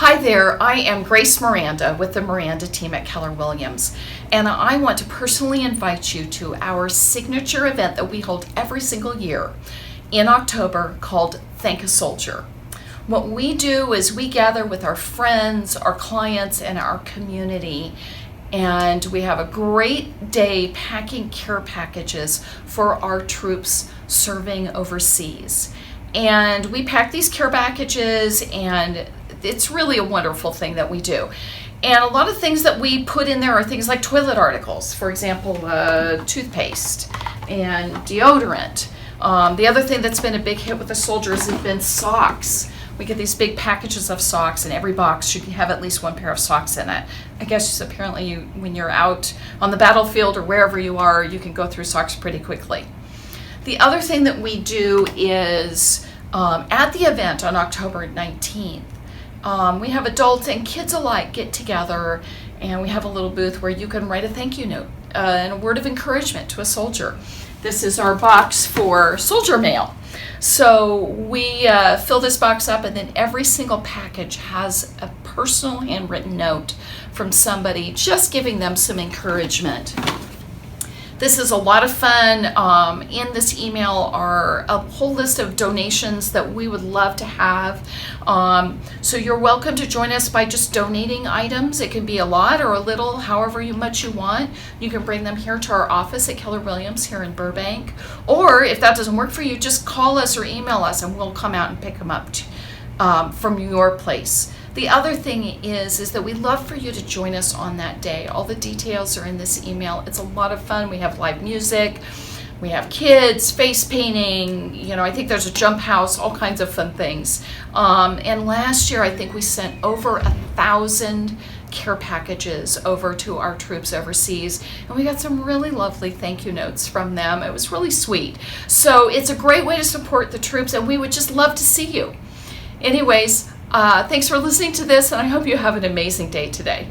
Hi there, I am Grace Miranda with the Miranda team at Keller Williams, and I want to personally invite you to our signature event that we hold every single year in October called Thank a Soldier. What we do is we gather with our friends, our clients, and our community, and we have a great day packing care packages for our troops serving overseas. And we pack these care packages, and it's really a wonderful thing that we do. And a lot of things that we put in there are things like toilet articles, for example, toothpaste and deodorant. The other thing that's been a big hit with the soldiers has been socks. We get these big packages of socks, and every box should have at least one pair of socks in it. I guess apparently when you're out on the battlefield or wherever you are, you can go through socks pretty quickly. The other thing that we do is at the event on October 19th, we have adults and kids alike get together, and we have a little booth where you can write a thank you note and a word of encouragement to a soldier. This is our box for soldier mail. So we fill this box up, and then every single package has a personal handwritten note from somebody just giving them some encouragement. This is a lot of fun. In this email are a whole list of donations that we would love to have. So you're welcome to join us by just donating items. It can be a lot or a little, however much you want. You can bring them here to our office at Keller Williams here in Burbank. Or if that doesn't work for you, just call us or email us, and we'll come out and pick them up from your place. The other thing is that we love for you to join us on that day. All the details are in this email. It's a lot of fun. We have live music, we have kids, face painting, I think there's a jump house, all kinds of fun things. And last year, I think we sent over 1,000 care packages over to our troops overseas, and we got some really lovely thank you notes from them. It was really sweet. So it's a great way to support the troops, and we would just love to see you. Anyways, thanks for listening to this, and I hope you have an amazing day today.